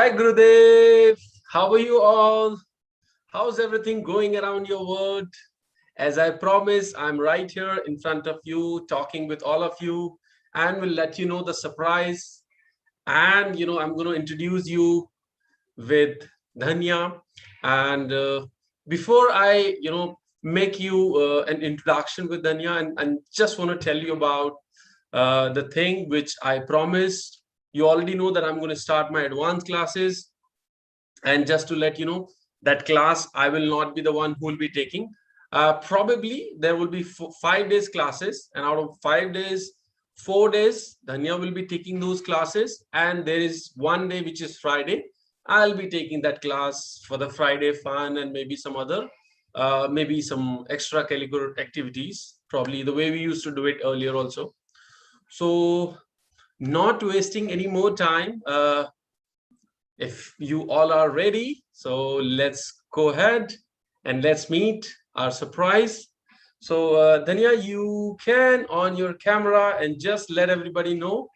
Hi Gurudev, how are you all? How's everything going around your world? As I promised, I'm right here in front of you, talking with all of you, and will let you know the surprise. And I'm going to introduce you with Dhanya. And before I, make you an introduction with Dhanya, and just want to tell you about the thing which I promised. You already know that I'm going to start my advanced classes, and just to let you know, that class I will not be the one who will be taking. Probably there will be 5 days classes, and out of 5 days, 4 days Dhanya will be taking those classes, and there is one day which is Friday. I'll be taking that class for the Friday fun, and maybe some other maybe some extracurricular activities, probably the way we used to do it earlier also. So, not wasting any more time, if you all are ready, so let's go ahead and let's meet our surprise. So, Dania, you can on your camera and just let everybody know.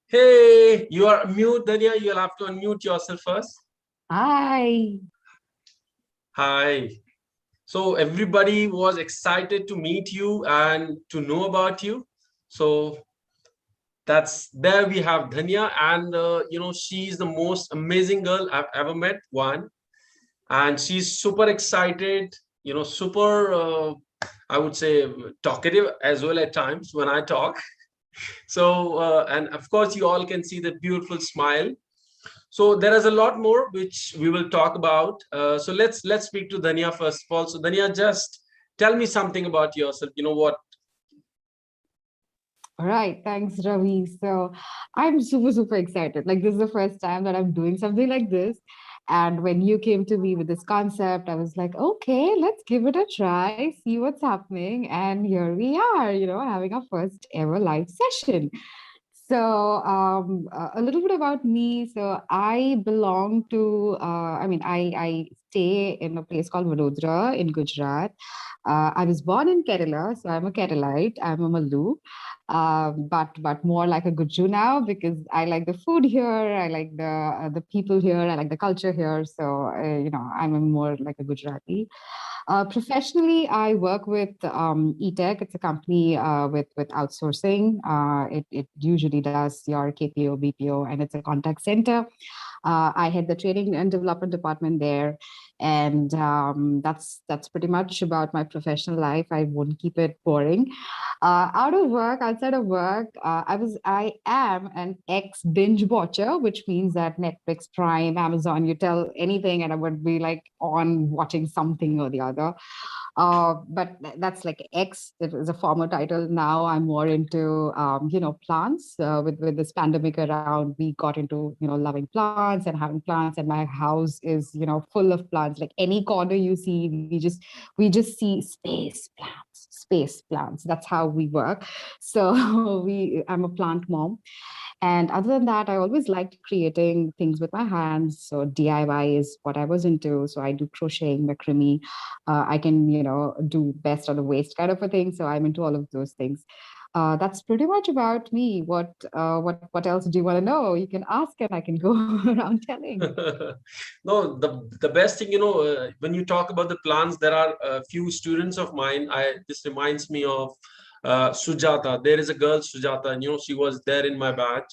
Hey, you are mute, Dania. You'll have to unmute yourself first. Hi. Hi. So, everybody was excited to meet you and to know about you. So, that's there we have Dhanya, and she's the most amazing girl I've ever met. One, and she's super excited, super I would say talkative as well at times when I talk. So and of course you all can see the beautiful smile. So there is a lot more which we will talk about. So let's speak to Dhanya first of all. So Dhanya, just tell me something about yourself. You know what? All right. Thanks, Ravi. So I'm super excited. Like, this is the first time that I'm doing something like this. And when you came to me with this concept, I was like, okay, let's give it a try, see what's happening. And here we are, having our first ever live session. So, a little bit about me. So, I belong to, I stay in a place called Vadodara in Gujarat. I was born in Kerala, so I'm a Keralite. I'm a Mallu, but more like a Guju now because I like the food here. I like the people here. I like the culture here. So, I'm a more like a Gujarati. Professionally, I work with eTech. It's a company with outsourcing. It usually does your KPO, BPO, and it's a contact center. I had the training and development department there, and that's pretty much about my professional life. I won't keep it boring. Out of work, outside of work, I am an ex binge watcher, which means that Netflix, Prime, Amazon, you tell anything, and I would be like on watching something or the other. But that's like X. It was a former title. Now I'm more into plants. With this pandemic around, we got into loving plants and having plants, and my house is full of plants. Like any corner you see, we just see space plants. That's how we work. So we I'm a plant mom. And other than that, I always liked creating things with my hands. So DIY is what I was into. So I do crocheting, macrame. I can, do best out of waste kind of a thing. So I'm into all of those things. That's pretty much about me. What else do you want to know? You can ask, and I can go around telling. No, the best thing, when you talk about the plants, there are a few students of mine. I This reminds me of Sujata. There is a girl, Sujata, and she was there in my batch,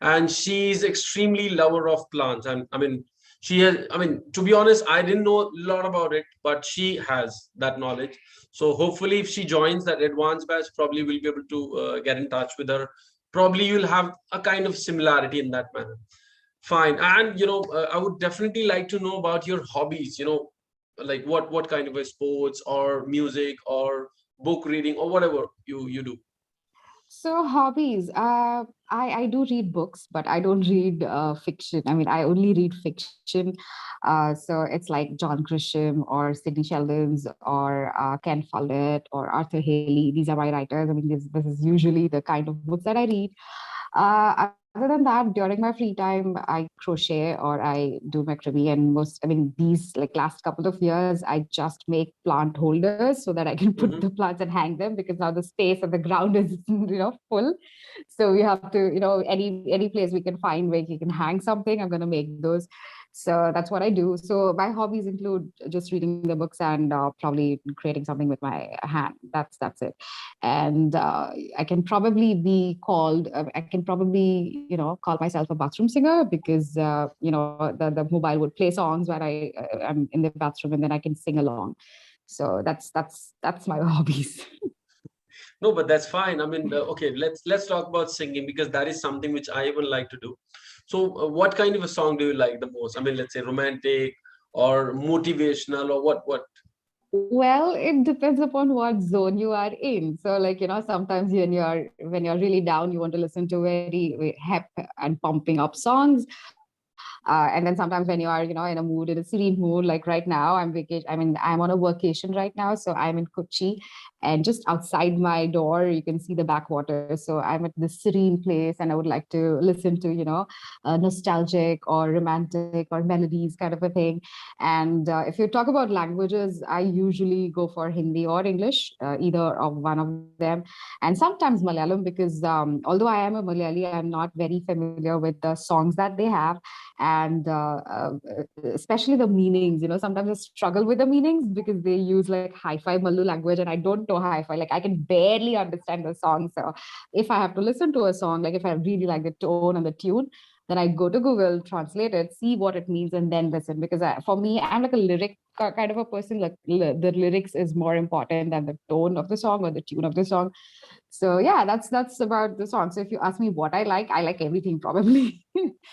and she's extremely lover of plants. And I mean, she has. I mean, to be honest, I didn't know a lot about it, but she has that knowledge. So hopefully, if she joins that advanced batch, probably we'll be able to get in touch with her. Probably you'll have a kind of similarity in that manner. Fine. And I would definitely like to know about your hobbies, like what kind of a sports or music or book reading or whatever you do. So hobbies. I do read books, but I don't read fiction. I mean, I only read fiction. So it's like John Grisham or Sidney Sheldon's or Ken Follett or Arthur Haley. These are my writers. I mean, this is usually the kind of books that I read. other than that, during my free time, I crochet or I do macrame. And these like last couple of years, I just make plant holders so that I can put the Hmm. plants and hang them because now the space of the ground is, full. So we have to, any place we can find where you can hang something, I'm going to make those. So that's what I do. So my hobbies include just reading the books and probably creating something with my hand. That's it. And I can probably be called. I can probably call myself a bathroom singer because the mobile would play songs when I'm in the bathroom, and then I can sing along. So that's my hobbies. No, but that's fine. I mean, okay, let's talk about singing because that is something which I even like to do. So, what kind of a song do you like the most? I mean, let's say romantic or motivational or what? Well, it depends upon what zone you are in. So, like, sometimes when you're really down, you want to listen to very hep and pumping up songs. And then sometimes when you are, in a mood, in a serene mood, like right now, I'm on a vacation right now. So I'm in Kochi, and just outside my door, you can see the backwater. So I'm at this serene place, and I would like to listen to, nostalgic or romantic or melodies kind of a thing. And if you talk about languages, I usually go for Hindi or English, either of one of them, and sometimes Malayalam because although I am a Malayali, I'm not very familiar with the songs that they have, and especially the meanings. Sometimes I struggle with the meanings because they use like hi-fi Malu language, and I don't know hi-fi. Like I can barely understand the song. So if I have to listen to a song, like if I really like the tone and the tune, then I go to Google, translate it, see what it means, and then listen. Because for me, I'm like a lyric kind of a person. Like the lyrics is more important than the tone of the song or the tune of the song. So yeah, that's about the song. So if you ask me what I like everything probably.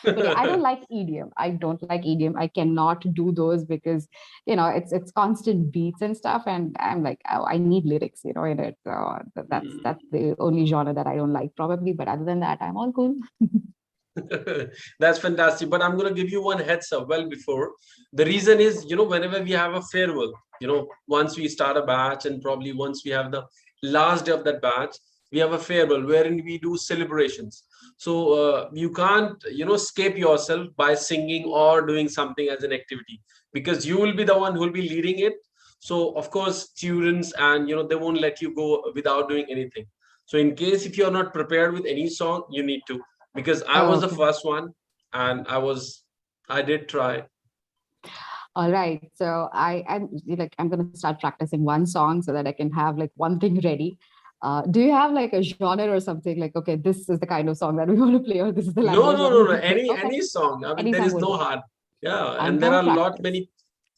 But yeah, I don't like EDM. I don't like EDM. I cannot do those because it's constant beats and stuff, and I'm like, oh, I need lyrics, in it. So that's Hmm. the only genre that I don't like probably. But other than that, I'm all cool. That's fantastic. But I'm going to give you one heads up well before. The reason is, whenever we have a farewell, once we start a batch and probably once we have the last day of that batch, we have a farewell wherein we do celebrations. So you can't, escape yourself by singing or doing something as an activity because you will be the one who will be leading it. So of course, students and they won't let you go without doing anything. So in case if you're not prepared with any song, you need to because I Oh, was the okay. first one and I did try. All right. So I'm gonna start practicing one song so that I can have like one thing ready. Do you have like a genre or something like, okay, this is the kind of song that we want to play, or this is the No, language no, that no, we no. want to play? Any Okay, song. I mean, any there song is would no do. hard. Yeah, I'm and there gonna are a lot practice. many.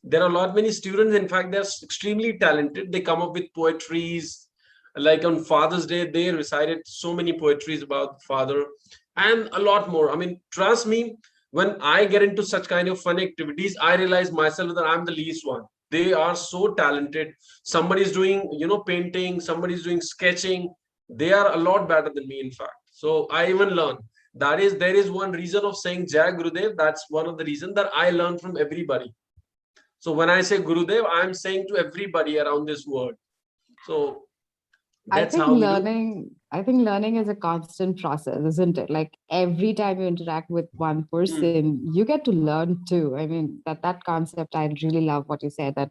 There are a lot many students. In fact, they're extremely talented. They come up with poetries. Like on Father's Day, they recited so many poetries about father, and a lot more. I mean, trust me. When I get into such kind of fun activities, I realize myself that I'm the least one. They are so talented. Somebody's doing, painting. Somebody's doing sketching. They are a lot better than me, in fact. So I even learn. That is, there is one reason of saying Jai Gurudev. That's one of the reasons that I learn from everybody. So when I say Gurudev, I'm saying to everybody around this world. So that's how we do. I think learning is a constant process, isn't it? Like every time you interact with one Hmm. person, you get to learn too. I mean, that concept, I really love what you said, that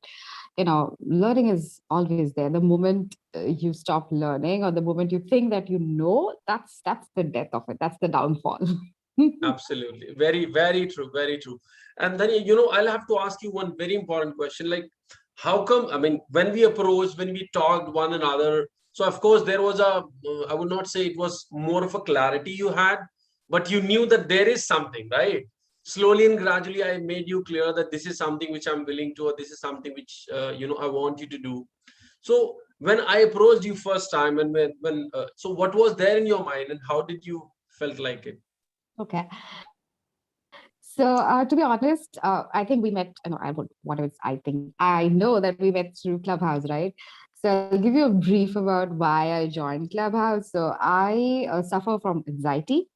learning is always there. The moment you stop learning, or the moment you think that that's the death of it. That's the downfall. Absolutely. Very, very true. Very true. And then, I'll have to ask you one very important question. Like, how come, I mean, when we approached, when we talked one another, so of course there was I would not say it was more of a clarity you had, but you knew that there is something, right? Slowly and gradually, I made you clear that this is something which I'm willing to, or this is something which, I want you to do. So when I approached you first time, and so what was there in your mind and how did you felt like it? Okay. So, to be honest, I think we met. No, whatever it's I think. I know that we met through Clubhouse, right? So, I'll give you a brief about why I joined Clubhouse. So, I suffer from anxiety.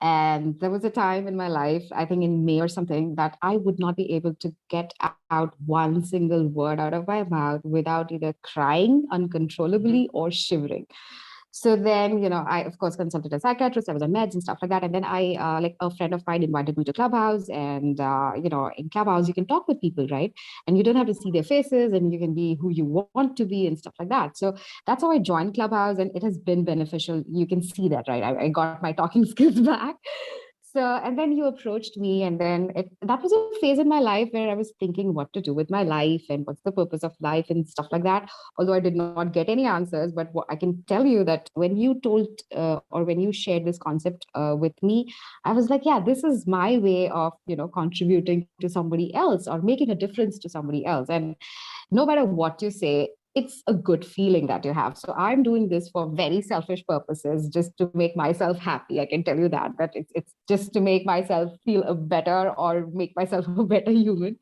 And there was a time in my life, I think in May or something, that I would not be able to get out one single word out of my mouth without either crying uncontrollably Mhm. or shivering. So then, I of course consulted a psychiatrist. I was on meds and stuff like that. And then like a friend of mine invited me to Clubhouse, and in Clubhouse you can talk with people, right? And you don't have to see their faces, and you can be who you want to be and stuff like that. So that's how I joined Clubhouse, and it has been beneficial. You can see that, right? I got my talking skills back. So, and then you approached me, and then that was a phase in my life where I was thinking what to do with my life and what's the purpose of life and stuff like that. Although I did not get any answers, but what I can tell you that when you told or when you shared this concept with me, I was like, yeah, this is my way of contributing to somebody else or making a difference to somebody else. And no matter what you say, it's a good feeling that you have. So I'm doing this for very selfish purposes, just to make myself happy. I can tell you that it's just to make myself feel a better or make myself a better human.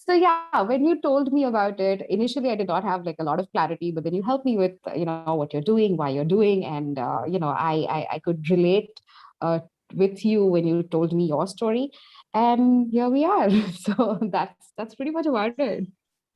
So yeah, when you told me about it, initially I did not have like a lot of clarity, but then you helped me with what you're doing, why you're doing, and I could relate with you when you told me your story, and here we are. So that's pretty much about it.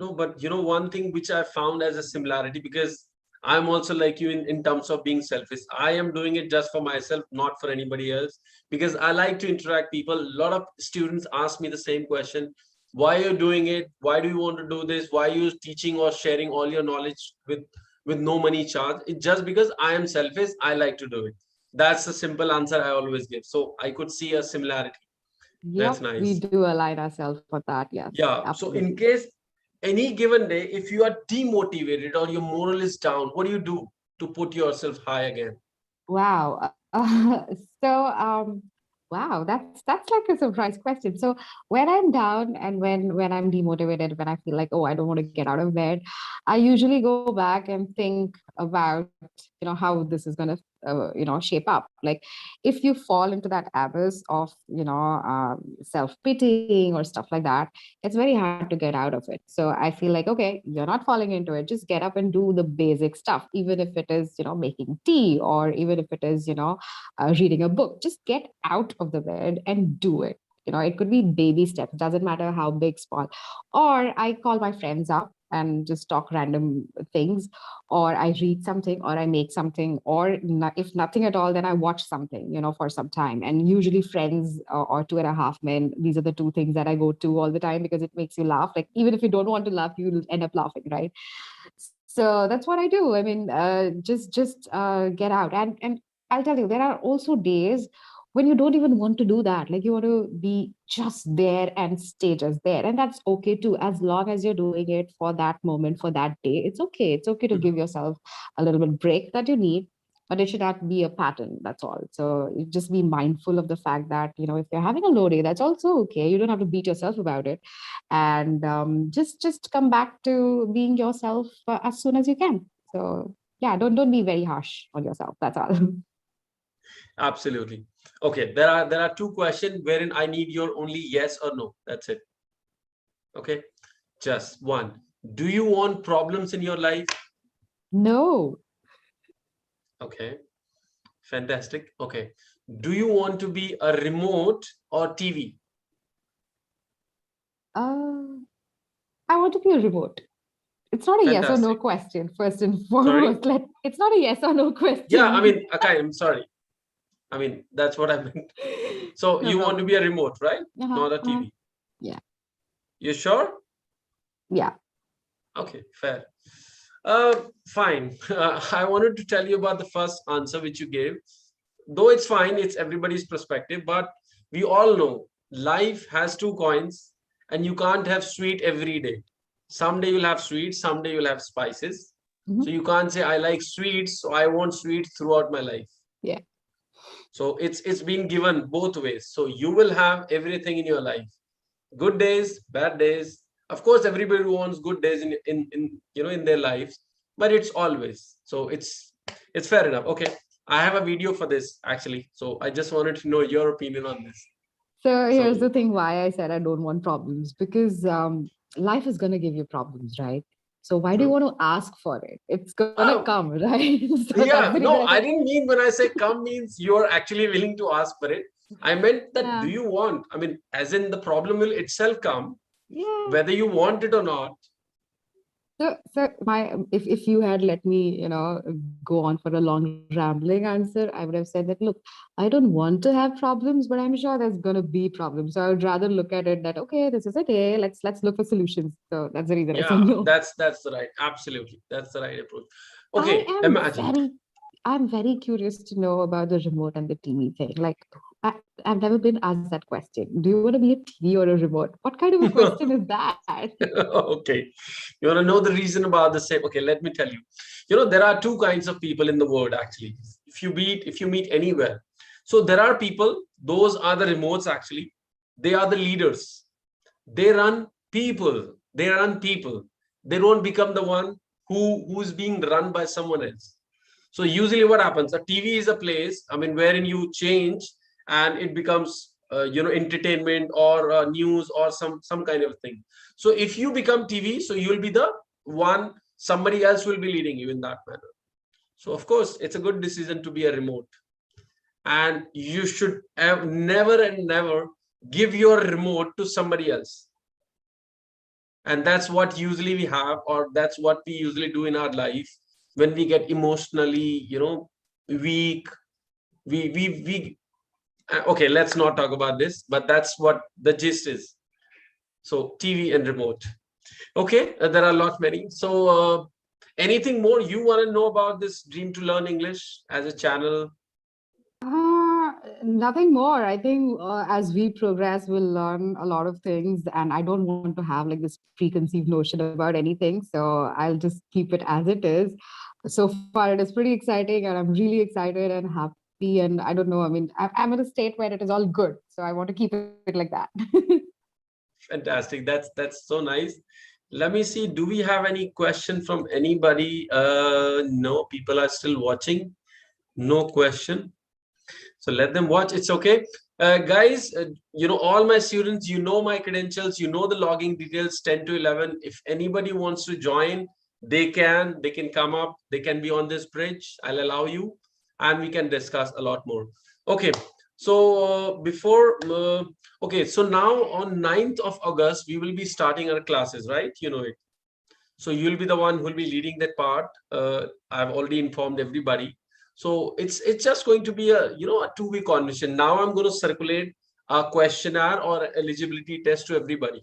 No, but one thing which I found as a similarity, because I'm also like you in terms of being selfish. I am doing it just for myself, not for anybody else, because I like to interact people. A lot of students ask me the same question. Why are you doing it? Why do you want to do this? Why are you teaching or sharing all your knowledge with no money charge? It's just because I am selfish. I like to do it. That's the simple answer I always give. So I could see a similarity. That's Yep, we nice. do align ourselves for that. Yes, Yeah. So in absolutely. case any given day, if you are demotivated or your moral is down, what do to put yourself high again? Wow. So, wow, that's like a surprise question. So, when I'm down and when I'm demotivated, when I feel like, oh, I don't want to get out of bed, I usually go back and think about, how this is gonna, shape up. Like, if you fall into that abyss of, self-pitying or stuff like that, it's very hard to get out of it. So I feel like, okay, you're not falling into it. Just get up and do the basic stuff, even if it is, making tea, or even if it is, reading a book. Just get out of the bed and do it. It could be baby steps, doesn't matter how big, small. Or I call my friends up and just talk random things, or I read something, or I make something, or if nothing at all, then I watch something, for some time. And usually friends, or Two and a Half Men, these are the two things that I go to all the time because it makes you laugh. Like, even if you don't want to laugh, you'll end up laughing, right? So that's what I do. I mean, just get out. And I'll tell you, there are also days when you don't even want to do that. Like, you want to be just there and stay just there. And that's okay too, as long as you're doing it for that moment, for that day. It's okay. It's okay to give Mhm. yourself a little bit break that you need, but it should not be a pattern. That's all. So you just be mindful of the fact that, if you're having a low day, that's also okay. You don't have to beat yourself about it, and just come back to being yourself as soon as you can. So yeah, don't be very harsh on yourself. That's all. Absolutely. Okay, there are two questions wherein I need your only yes or no. That's it. Okay, just one. Do you want problems in your life? No. Okay, fantastic. Okay. Do you want to be a remote or TV? uh, I want to be a remote. It's not a yes or no Fantastic. question, first and Sorry? foremost. It's not a yes or no Yeah, I question. mean, okay, I'm sorry. I mean, that's what I meant. So No you want to be problem. a remote, right? Uh-huh, Not a uh-huh. TV. Yeah. You sure? Yeah. Okay, fair. Uh, Fine. I wanted to tell you about the first answer which you gave. Though it's fine, it's everybody's perspective, but we all know life has two coins and you can't have sweet every day. Someday you'll have sweet, someday you'll have spices. So Mhm. you can't say I like sweets, so I want sweets throughout my life. Yeah. So it's being given both ways. So you will have everything in your life. Good days, bad days. Of course, everybody wants good days in their lives, but it's always so it's fair enough. Okay, I have a video for this actually, so I just wanted to know your opinion on this. So here's So the thing why I said I don't want problems, because life is going to give you problems, right? So why do you true. want to ask for it? It's going to Oh, come, right? So that's the yeah. reason No, I I said, didn't mean when I say come means you're actually willing to ask for it. I meant that do yeah, you want? I mean, as in the problem will itself come yeah. whether you want it or not. So if you had let me, go on for a long rambling answer, I would have said that, look, I don't want to have problems, but I'm sure there's gonna be problems. So I would rather look at it that, okay, this is a day. Let's look for solutions. So that's the reason I said Yeah, no. that's the right, absolutely, that's the right approach. I Okay, am imagine. very I'm very curious to know about the remote and the TV thing. Like, I, I've never been asked that question. Do you want to be a TV or a remote? What kind of a question is that? Okay, you want to know the reason about the same? Okay, let me tell you. There are two kinds of people in the world actually. If you meet anywhere, so there are people. Those are the remotes actually. They are the leaders. They run people. They run people. They don't become the one who's being run by someone else. So usually what happens, a TV is a place, I mean, wherein you change and it becomes, entertainment or news or some kind of thing. So if you become TV, so you'll be the one, somebody else will be leading you in that manner. So of course, it's a good decision to be a remote, and you should have never and never give your remote to somebody else. And that's what usually we have, or that's what we usually do in our life when we get emotionally, weak. We Okay, let's not talk about this, but that's what the gist is. So TV and remote. Okay, there are a lot many. So anything more you want to know about this Dream to Learn English as a channel? Nothing more. I think as we progress, we'll learn a lot of things, and I don't want to have like this preconceived notion about anything. So I'll just keep it as it is. So far, it is pretty exciting, and I'm really excited and happy. And I don't know. I mean, I'm in a state where it is all good. So I want to keep it like that. Fantastic. That's so nice. Let me see. Do we have any question from anybody? No, people are still watching. No question. So let them watch. It's okay. Guys, all my students, my credentials, the logging details 10 to 11. If anybody wants to join, they can come up. They can be on this bridge. I'll allow you, and we can discuss a lot more. Okay. So okay. So now on 9th of August, we will be starting our classes, right? You know it. So you'll be the one who will be leading that part. I've already informed everybody. So it's just going to be a 2 week conversation. Now I'm going to circulate a questionnaire or eligibility test to everybody.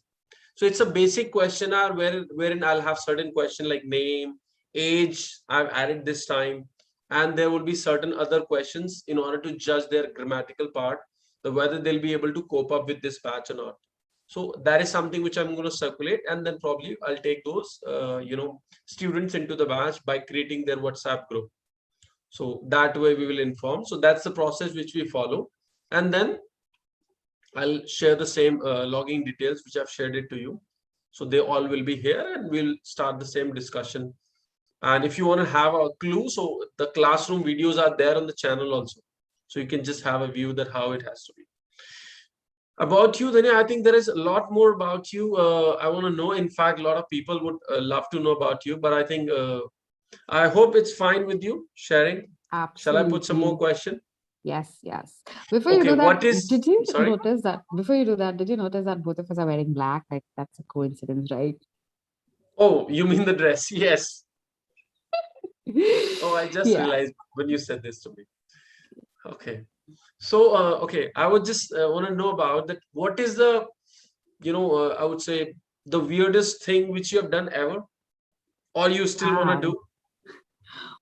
So it's a basic questionnaire wherein I'll have certain question like name, age. I've added this time, and there will be certain other questions in order to judge their grammatical part, the whether they'll be able to cope up with this batch or not. So that is something which I'm going to circulate, and then probably I'll take those students into the batch by creating their WhatsApp group. So that way we will inform. So that's the process which we follow, and then I'll share the same logging details which I've shared it to you. So they all will be here, and we'll start the same discussion. And if you want to have a clue, so the classroom videos are there on the channel also. So you can just have a view that how it has to be. About you, Dhanya, I think there is a lot more about you. I want to know. In fact, a lot of people would love to know about you, but I think I hope it's fine with you sharing. Shall I put some more Absolutely. question? Yes, yes. Before you Okay, do that, what is, did you sorry? notice that? Before you do that, did you notice that both of us are wearing black? Like that's a coincidence, right? Oh, you mean the dress? Yes. Oh, I just Yeah. realized when you said this to me. Okay. So, okay, I would just want to know about that. What is the, I would say the weirdest thing which you have done ever, or you still want to Wow. do?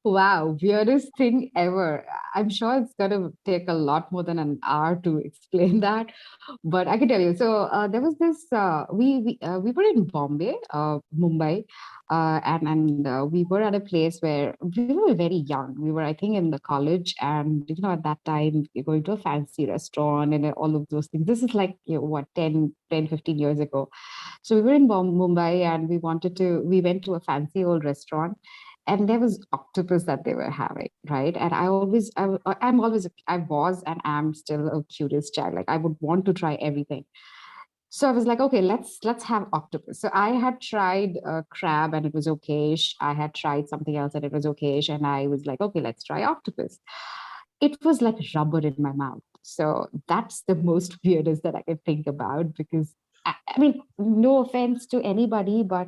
Wow, weirdest thing ever. I'm sure it's gonna take a lot more than an hour to explain that, but I can tell you. So there was this. We were in Bombay, Mumbai, and we were at a place where we were very young. We were, I think, in the college, and at that time you're going to a fancy restaurant and all of those things. This is like what 10, 10, 15 years ago. So we were in Mumbai, and we went to a fancy old restaurant, and there was octopus that they were having, right? And I'm always, I was and am still a curious child. Like I would want to try everything. So I was like, okay, let's have octopus. So I had tried crab and it was okayish. I had tried something else and it was okayish, and I was like, okay, let's try octopus. It was like rubber in my mouth. So that's the most weirdest that I can think about, because I mean, no offense to anybody, but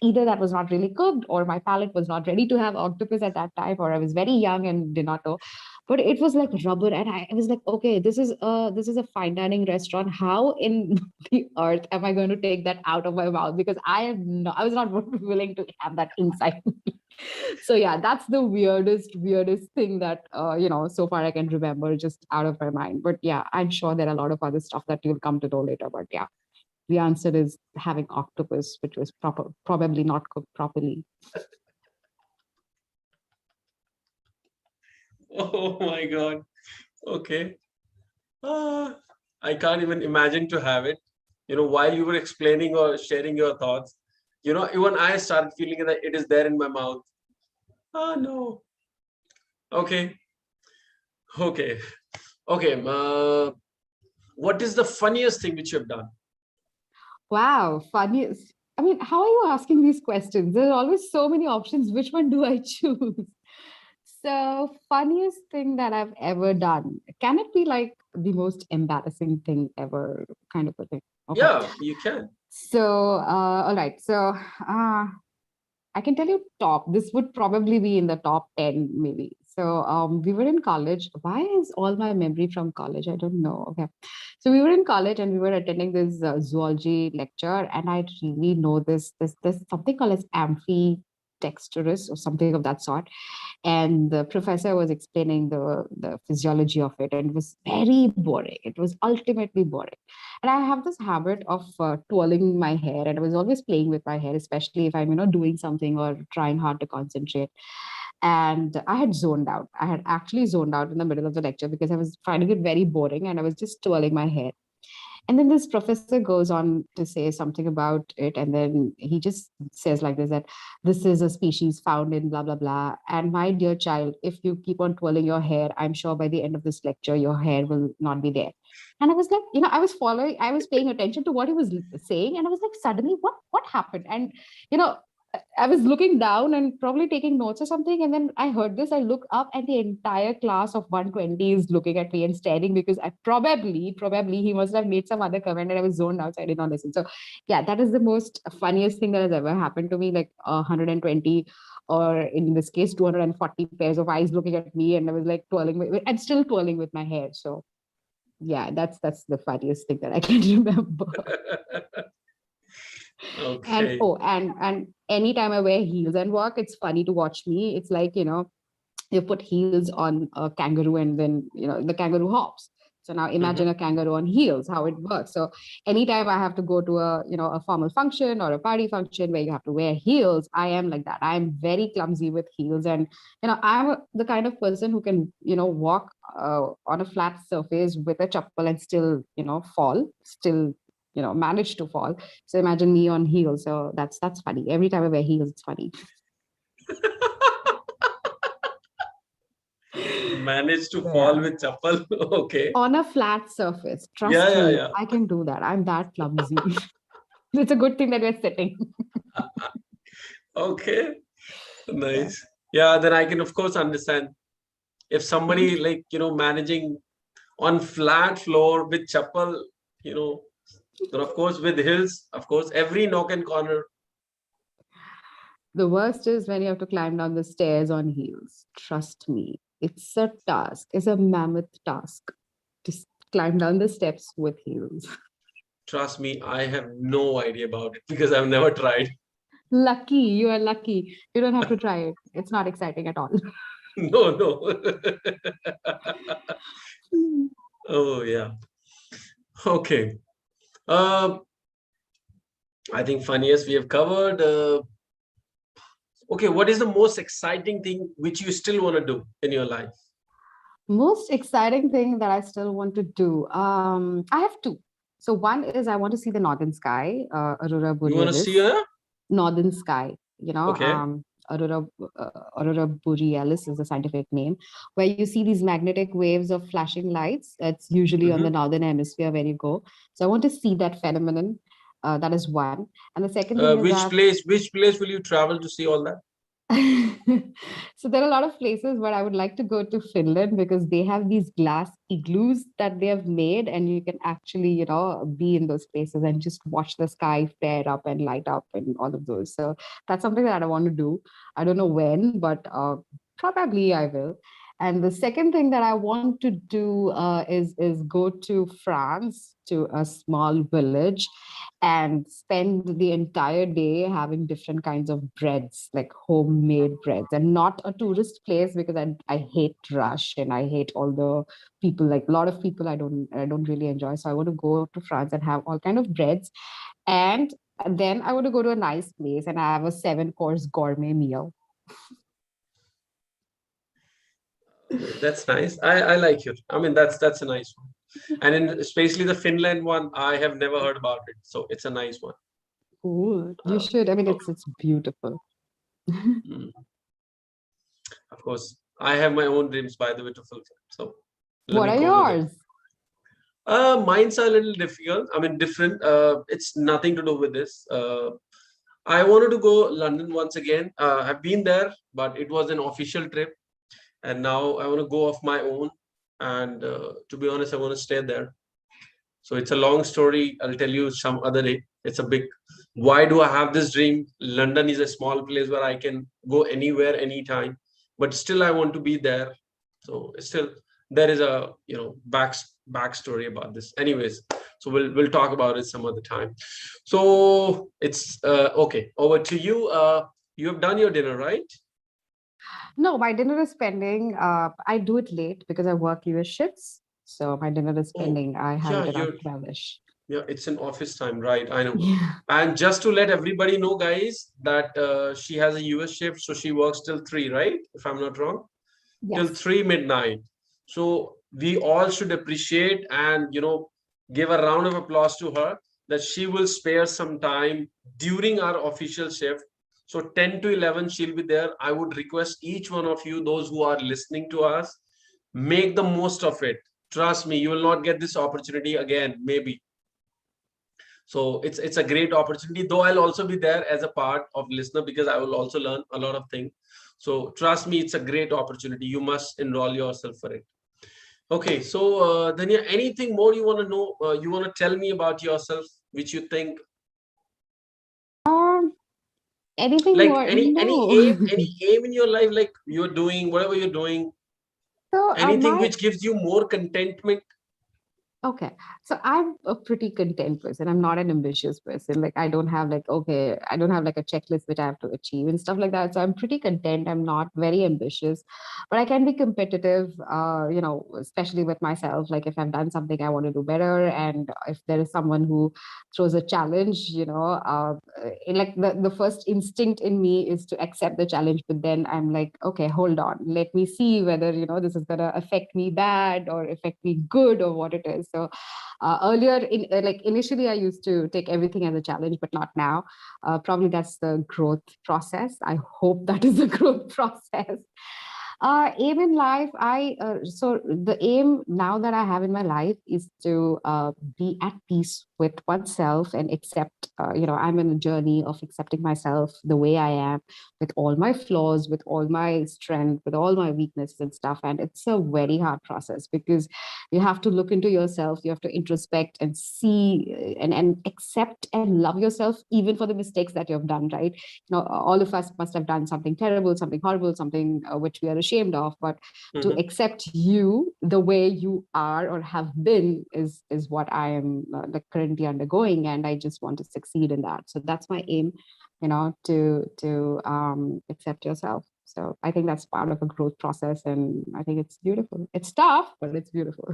either that was not really cooked, or my palate was not ready to have octopus at that time, or I was very young and did not know. But it was like rubber, and I was like, okay, this is a fine dining restaurant. How in the earth am I going to take that out of my mouth? Because I was not willing to have that inside. So yeah, that's the weirdest thing that so far I can remember, just out of my mind. But yeah, I'm sure there are a lot of other stuff that you'll come to know later. But yeah, the answer is having octopus, which was probably not cooked properly. Oh my God. Okay. Ah, I can't even imagine to have it. While you were explaining or sharing your thoughts, even I started feeling that it is there in my mouth. Ah, no. Okay. Okay. Okay. What is the funniest thing which you have done? Wow, funniest. I mean, how are you asking these questions? There are always so many options. Which one do I choose? So, funniest thing that I've ever done. Can it be like the most embarrassing thing ever, kind of a thing? Okay. Yeah, you can. So, all right. So, I can tell you top. This would probably be in the top 10, maybe. So, we were in college. Why is all my memory from college? I don't know. Okay. So, we were in college and we were attending this zoology lecture. And I really know this something called as amphitexturus or something of that sort, and the professor was explaining the physiology of it, and it was very boring. It was ultimately boring. And I have this habit of twirling my hair, and I was always playing with my hair, especially if I'm doing something or trying hard to concentrate. And I had zoned out. I had actually zoned out in the middle of the lecture because I was finding it very boring, and I was just twirling my hair. And then this professor goes on to say something about it. And then he just says like this, that this is a species found in blah, blah, blah. And my dear child, if you keep on twirling your hair, I'm sure by the end of this lecture, your hair will not be there. And I was like, I was paying attention to what he was saying. And I was like, suddenly, what happened? And, you know, I was looking down and probably taking notes or something. And then I heard this. I look up, and the entire class of 120 is looking at me and staring, because I probably he must have made some other comment and I was zoned out. So I did not listen. So yeah, that is the most funniest thing that has ever happened to me. Like 120, or in this case, 240 pairs of eyes looking at me. And I was like I'm still twirling with my hair. So yeah, that's the funniest thing that I can remember. And Okay. oh, and anytime I wear heels and walk, it's funny to watch me. It's like, you put heels on a kangaroo, and then the kangaroo hops. So now imagine Mhm. a kangaroo on heels, how it works. So anytime I have to go to a formal function or a party function where you have to wear heels, I am like that. I'm very clumsy with heels. And the kind of person who can walk on a flat surface with a chappal and still fall, still manage to fall. So imagine me on heels. So that's funny. Every time I wear heels, it's funny. Managed to fall Yeah. with chappal. Okay. On a flat surface. Yeah, Trust yeah, me, yeah. I can do that. I'm that clumsy. It's a good thing that we're sitting. Okay. Yeah. Nice. Yeah, then I can of course understand if Mhm. somebody like, managing on flat floor with chappal, you know, then of course with hills, of course, every nook and corner. The worst is when you have to climb down the stairs on heels. Trust me, it's a task. It's a mammoth task to climb down the steps with heels. Trust me, I have no idea about it because I've never tried. Lucky, you are lucky. You don't have to try it. It's not exciting at all. No, no. Oh, yeah. Okay. Um, I think funniest we have covered. Okay, what is the most exciting thing which you still want to do in your life? Most exciting thing that I still want to do. I have two. So one is I want to see the northern sky, aurora You want to see borealis, her? northern sky. Okay. Aurora borealis is the scientific name, where you see these magnetic waves of flashing lights. It's usually on the Mhm. northern hemisphere where you go. So I want to see that phenomenon. That is one. And the second thing is that Which place will you travel to see all that? So there are a lot of places where I would like to go to Finland because they have these glass igloos that they have made, and you can actually, be in those places and just watch the sky flare up and light up and all of those. So that's something that I want to do. I don't know when, but probably I will. And the second thing that I want to do is go to France, to a small village, and spend the entire day having different kinds of breads, like homemade breads, and not a tourist place because I hate rush and I hate all the people, like a lot of people I don't really enjoy. So I want to go to France and have all kind of breads, and then I want to go to a nice place and have a 7 course gourmet meal. That's nice. I like it. I mean, that's a nice one. And in especially the Finland one, I have never heard about it. So it's a nice one. Cool. You Uh, should. I mean, oh, it's beautiful. mm, of course, I have my own dreams by the way to fulfill. So let What me are go with it. yours? Mine's a little difficult. I mean, different. It's nothing to do with this. I wanted to go London once again. I've been there, but it was an official trip, and now I want to go off my own. And to be honest, I want to stay there. So it's a long story. I'll tell you some other day. It's a big. Why do I have this dream? London is a small place where I can go anywhere, anytime, but still I want to be there. So still there is a backstory about this. Anyways, so we'll talk about it some other time. So it's okay. Over to you. You have done your dinner, right? No, my dinner is pending. I do it late because I work US shifts. So my dinner is Oh, pending. I have yeah, it around you're 12ish. yeah, it's an office time, right? I know. Yeah. And just to let everybody know, guys, that she has a US shift, so she works till 3, right? If I'm not wrong, till Yes. 3 midnight. So we all should appreciate and give a round of applause to her that she will spare some time during our official shift. So 10 to 11, she'll be there. I would request each one of you, those who are listening to us, make the most of it. Trust me, you will not get this opportunity again, maybe. So it's a great opportunity, though I'll also be there as a part of listener because I will also learn a lot of things. So trust me, it's a great opportunity. You must enroll yourself for it. Okay, so Dhanya, anything more you want to know? You want to tell me about yourself, which you think, Um, Anything like more? No. any aim in your life, like you're doing whatever you're doing, So anything my which gives you more contentment. Okay. So I'm a pretty content person. I'm not an ambitious person. Like I don't have like, okay, I don't have like a checklist which I have to achieve and stuff like that. So I'm pretty content. I'm not very ambitious, but I can be competitive, especially with myself. Like if I've done something, I want to do better. And if there is someone who throws a challenge, like the first instinct in me is to accept the challenge. But then I'm like, okay, hold on. Let me see whether, this is going to affect me bad or affect me good or what it is. So earlier, like initially, I used to take everything as a challenge, but not now. Probably that's the growth process. I hope that is the growth process. Aim in life, so the aim now that I have in my life is to be at peace with oneself and accept. I'm in a journey of accepting myself the way I am, with all my flaws, with all my strength, with all my weaknesses and stuff. And it's a very hard process because you have to look into yourself, you have to introspect and see and accept and love yourself even for the mistakes that you've done, right? All of us must have done something terrible, something horrible, something which we are ashamed of, but to Mhm. accept you the way you are or have been is what I am like currently undergoing, and I just want to succeed in that. So that's my aim, to accept yourself. So I think that's part of a growth process, and I think it's beautiful. It's tough, but it's beautiful.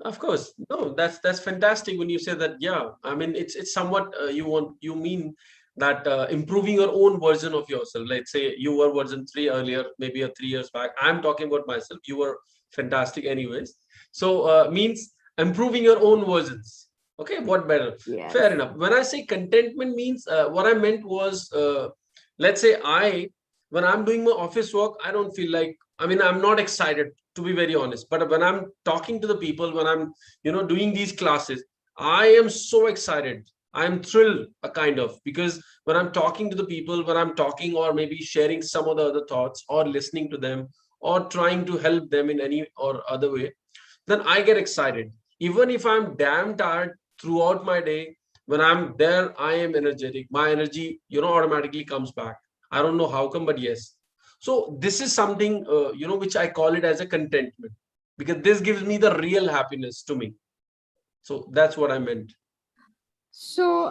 Of course, no, that's fantastic when you say that. Yeah, I mean, it's somewhat you mean that improving your own version of yourself. Let's say you were version 3 earlier, maybe 3 years back. I'm talking about myself. You were fantastic, anyways. So means improving your own versions. Okay, what better? Yes. Fair enough. When I say contentment means what I meant was, let's say when I'm doing my office work, I don't feel like. I mean, I'm not excited to be very honest, but when I'm talking to the people, when I'm doing these classes, I am so excited. I'm thrilled, a kind of, because when I'm talking to the people, when I'm talking or maybe sharing some of the other thoughts or listening to them or trying to help them in any or other way, then I get excited. Even if I'm damn tired throughout my day, when I'm there, I am energetic. My energy, automatically comes back. I don't know how come, but yes. So this is something, which I call it as a contentment, because this gives me the real happiness to me. So that's what I meant. So,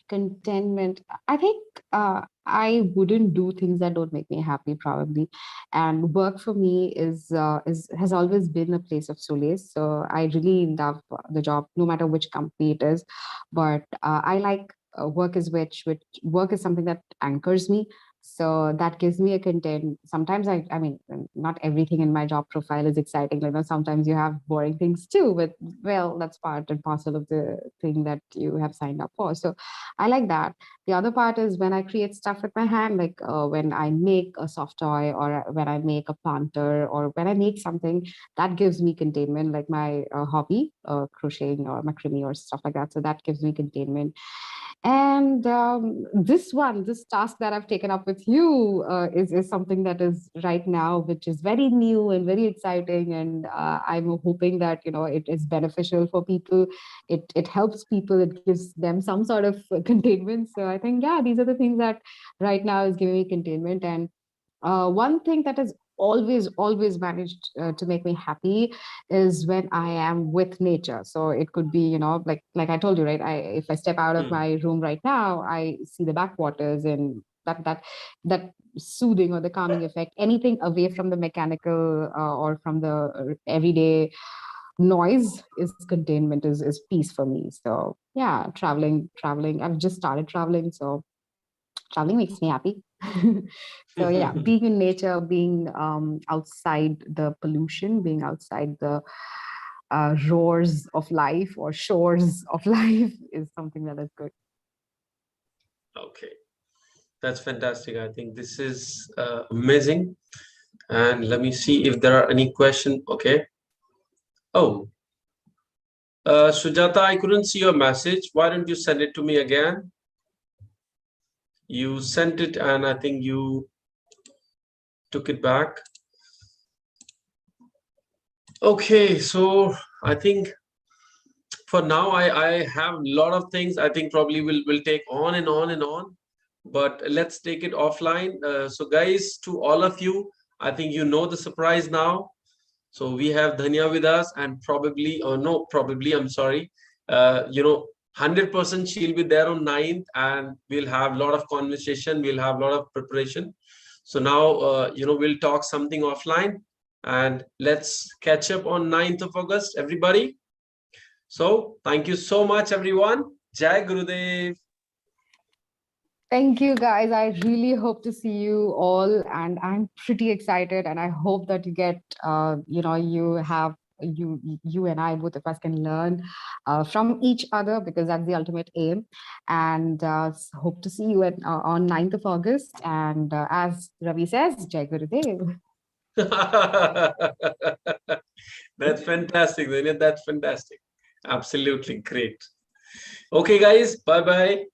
contentment. I think I wouldn't do things that don't make me happy, probably. And work for me is has always been a place of solace. So I really love the job, no matter which company it is. But I like work is which work is something that anchors me. So that gives me a content. Sometimes I mean, not everything in my job profile is exciting. Sometimes you have boring things too, but well, that's part and parcel of the thing that you have signed up for. So I like that. The other part is when I create stuff with my hand, like when I make a soft toy, or when I make a planter, or when I make something that gives me containment, like my hobby, crocheting or macrame or stuff like that. So that gives me containment. And this task that I've taken up with you is something that is right now, which is very new and very exciting. And I'm hoping that it is beneficial for people. It helps people. It gives them some sort of containment. So I think, yeah, these are the things that right now is giving me containment. And one thing that has always managed to make me happy is when I am with nature. So it could be, like I told you, right? If I step out of Hmm. my room right now, I see the backwaters, and that soothing or the calming effect. Anything away from the mechanical or from the everyday noise is containment, is peace for me. So yeah, traveling. I've just started traveling, so traveling makes me happy. So yeah, being in nature, being outside the pollution, being outside the roars of life or shores of life is something that is good. Okay, that's fantastic. I think this is amazing. And let me see if there are any question. Okay. Oh, Sujata, I couldn't see your message. Why don't you send it to me again? You sent it, and I think you took it back. Okay, so I think for now I have a lot of things. I think probably will take on and on and on, but let's take it offline. So guys, to all of you, I think you know the surprise now. So we have Dhanya with us, and probably, or no, probably, I'm sorry, 100% she'll be there on 9th, and we'll have a lot of conversation, we'll have a lot of preparation. So now, we'll talk something offline, and let's catch up on 9th of August, everybody. So thank you so much, everyone. Jai Gurudev. Thank you, guys. I really hope to see you all, and I'm pretty excited. And I hope that you get, you have you and I, both of us, can learn from each other, because that's the ultimate aim. And hope to see you on 9th of August. And as Ravi says, Jai Gurudev. That's fantastic, Dhanya. That's fantastic. Absolutely great. Okay, guys. Bye bye.